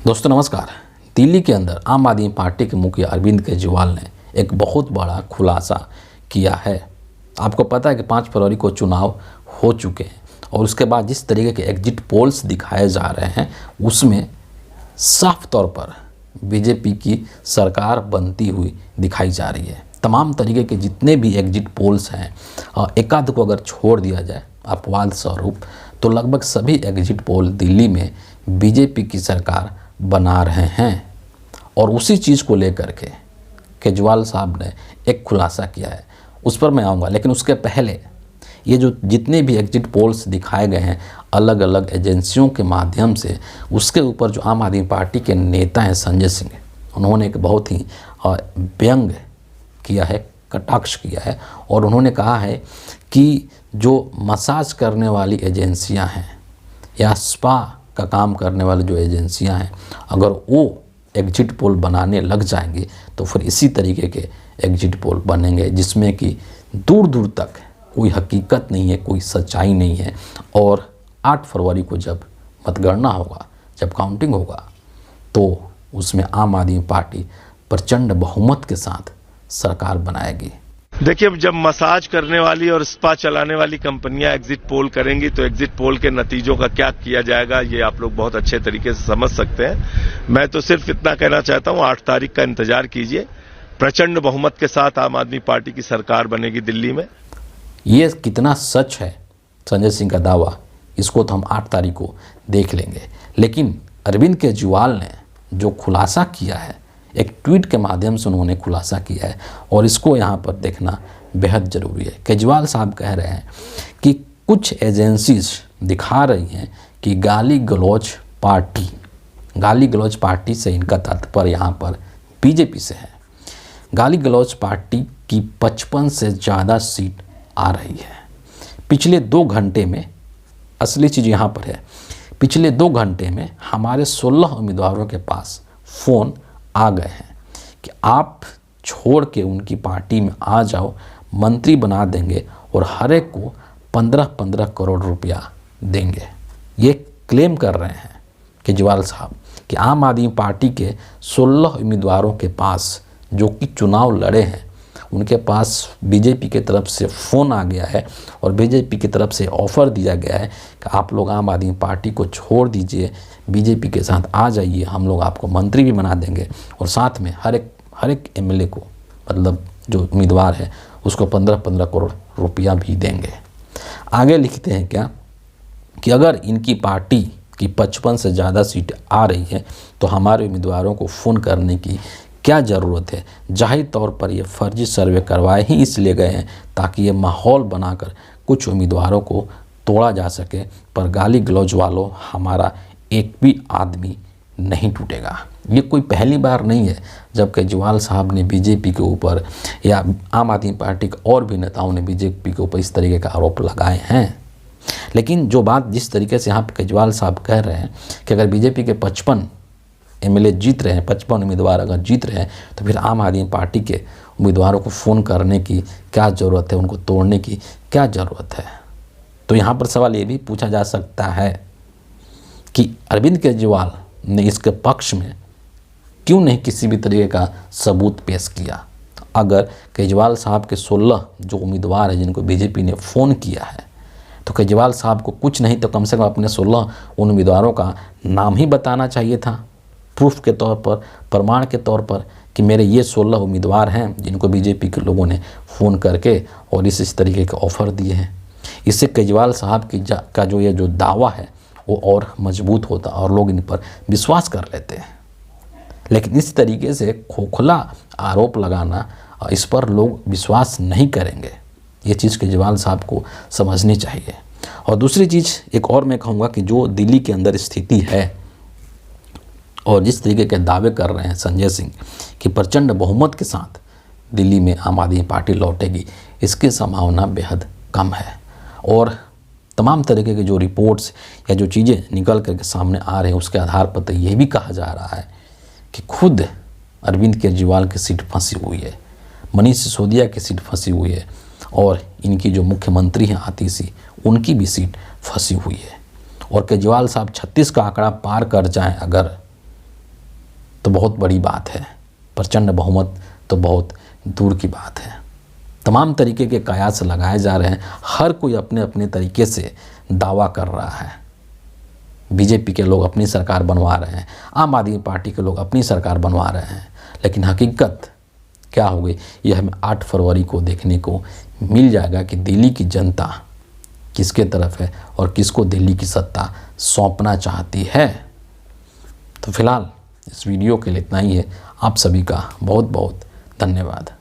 दोस्तों नमस्कार। दिल्ली के अंदर आम आदमी पार्टी के मुखिया अरविंद केजरीवाल ने एक बहुत बड़ा खुलासा किया है। आपको पता है कि 5 फरवरी को चुनाव हो चुके हैं और उसके बाद जिस तरीके के एग्जिट पोल्स दिखाए जा रहे हैं उसमें साफ तौर पर बीजेपी की सरकार बनती हुई दिखाई जा रही है। तमाम तरीके के जितने भी एग्जिट पोल्स हैं एकाध को अगर छोड़ दिया जाए अपवाद स्वरूप तो लगभग सभी एग्जिट पोल दिल्ली में बीजेपी की सरकार बना रहे हैं। और उसी चीज़ को लेकर के केजरीवाल साहब ने एक खुलासा किया है, उस पर मैं आऊँगा। लेकिन उसके पहले ये जो जितने भी एग्जिट पोल्स दिखाए गए हैं अलग अलग एजेंसियों के माध्यम से, उसके ऊपर जो आम आदमी पार्टी के नेता हैं संजय सिंह, उन्होंने एक बहुत ही व्यंग किया है, कटाक्ष किया है और उन्होंने कहा है कि जो मसाज करने वाली एजेंसियां हैं या स्पा का काम करने वाली जो एजेंसियां हैं, अगर वो एग्जिट पोल बनाने लग जाएंगे तो फिर इसी तरीके के एग्जिट पोल बनेंगे जिसमें कि दूर दूर तक कोई हकीकत नहीं है, कोई सच्चाई नहीं है। और 8 फरवरी को जब मतगणना होगा, जब काउंटिंग होगा, तो उसमें आम आदमी पार्टी प्रचंड बहुमत के साथ सरकार बनाएगी। देखिए, जब मसाज करने वाली और स्पा चलाने वाली कंपनियां एग्जिट पोल करेंगी तो एग्जिट पोल के नतीजों का क्या किया जाएगा ये आप लोग बहुत अच्छे तरीके से समझ सकते हैं। मैं तो सिर्फ इतना कहना चाहता हूं, 8 तारीख का इंतजार कीजिए। प्रचंड बहुमत के साथ आम आदमी पार्टी की सरकार बनेगी दिल्ली में। ये कितना सच है संजय सिंह का दावा, इसको तो हम 8 तारीख को देख लेंगे। लेकिन अरविंद केजरीवाल ने जो खुलासा किया है, एक ट्वीट के माध्यम से उन्होंने खुलासा किया है और इसको यहाँ पर देखना बेहद ज़रूरी है। केजरीवाल साहब कह रहे हैं कि कुछ एजेंसीज दिखा रही हैं कि गाली गलौज पार्टी से इनका तात्पर्य यहाँ पर बीजेपी से है। गाली गलौज पार्टी की 55 से ज़्यादा सीट आ रही है। पिछले 2 घंटे में, असली चीज़ यहाँ पर है, पिछले 2 घंटे में हमारे 16 उम्मीदवारों के पास फ़ोन आ गए हैं कि आप छोड़ के उनकी पार्टी में आ जाओ, मंत्री बना देंगे और हर एक को 15-15 करोड़ रुपया देंगे। ये क्लेम कर रहे हैं केजरीवाल साहब कि आम आदमी पार्टी के 16 उम्मीदवारों के पास जो कि चुनाव लड़े हैं, उनके पास बीजेपी की तरफ से फ़ोन आ गया है और बीजेपी की तरफ से ऑफ़र दिया गया है कि आप लोग आम आदमी पार्टी को छोड़ दीजिए, बीजेपी के साथ आ जाइए, हम लोग आपको मंत्री भी बना देंगे और साथ में हर एक एमएलए को, मतलब जो उम्मीदवार है उसको 15-15 करोड़ रुपया भी देंगे। आगे लिखते हैं क्या कि अगर इनकी पार्टी की 55 से ज़्यादा सीट आ रही है तो हमारे उम्मीदवारों को फ़ोन करने की क्या ज़रूरत है। जाहिर तौर पर ये फर्जी सर्वे करवाए ही इसलिए गए हैं ताकि ये माहौल बनाकर कुछ उम्मीदवारों को तोड़ा जा सके, पर गाली गलौज वालों हमारा एक भी आदमी नहीं टूटेगा। ये कोई पहली बार नहीं है जब केजरीवाल साहब ने बीजेपी के ऊपर या आम आदमी पार्टी के और भी नेताओं ने बीजेपी के ऊपर इस तरीके का आरोप लगाए हैं। लेकिन जो बात जिस तरीके से यहाँ पर केजरीवाल साहब कह रहे हैं कि अगर बीजेपी के 55 एमएलए जीत रहे हैं, 55 उम्मीदवार अगर जीत रहे हैं तो फिर आम आदमी पार्टी के उम्मीदवारों को फ़ोन करने की क्या ज़रूरत है, उनको तोड़ने की क्या ज़रूरत है। तो यहाँ पर सवाल ये भी पूछा जा सकता है कि अरविंद केजरीवाल ने इसके पक्ष में क्यों नहीं किसी भी तरीके का सबूत पेश किया। अगर केजरीवाल साहब के 16 जो उम्मीदवार हैं जिनको बीजेपी ने फ़ोन किया है तो केजरीवाल साहब को कुछ नहीं तो कम से कम अपने 16 उन उम्मीदवारों का नाम ही बताना चाहिए था, प्रूफ के तौर पर, प्रमाण के तौर पर कि मेरे ये 16 उम्मीदवार हैं जिनको बीजेपी के लोगों ने फ़ोन करके और इस तरीके के ऑफ़र दिए हैं। इससे केजरीवाल साहब का जो ये जो दावा है वो और मजबूत होता और लोग इन पर विश्वास कर लेते हैं। लेकिन इस तरीके से खोखला आरोप लगाना, इस पर लोग विश्वास नहीं करेंगे। ये चीज़ केजरीवाल साहब को समझनी चाहिए। और दूसरी चीज़ एक और मैं कहूँगा कि जो दिल्ली के अंदर स्थिति है और जिस तरीके के दावे कर रहे हैं संजय सिंह कि प्रचंड बहुमत के साथ दिल्ली में आम आदमी पार्टी लौटेगी, इसकी संभावना बेहद कम है। और तमाम तरीके की जो रिपोर्ट्स या जो चीज़ें निकल करके सामने आ रहे हैं उसके आधार पर तो ये भी कहा जा रहा है कि खुद अरविंद केजरीवाल की सीट फंसी हुई है, मनीष सिसोदिया की सीट फंसी हुई है और इनकी जो मुख्यमंत्री हैं आतिशी, उनकी भी सीट फंसी हुई है। और केजरीवाल साहब 36 का आंकड़ा पार कर जाएं अगर, तो बहुत बड़ी बात है, प्रचंड बहुमत तो बहुत दूर की बात है। तमाम तरीके के कयास लगाए जा रहे हैं, हर कोई अपने अपने तरीके से दावा कर रहा है। बीजेपी के लोग अपनी सरकार बनवा रहे हैं, आम आदमी पार्टी के लोग अपनी सरकार बनवा रहे हैं, लेकिन हकीकत क्या हो गई ये हमें 8 फरवरी को देखने को मिल जाएगा कि दिल्ली की जनता किसके तरफ है और किसको दिल्ली की सत्ता सौंपना चाहती है। तो फिलहाल इस वीडियो के लिए इतना ही है। आप सभी का बहुत बहुत धन्यवाद।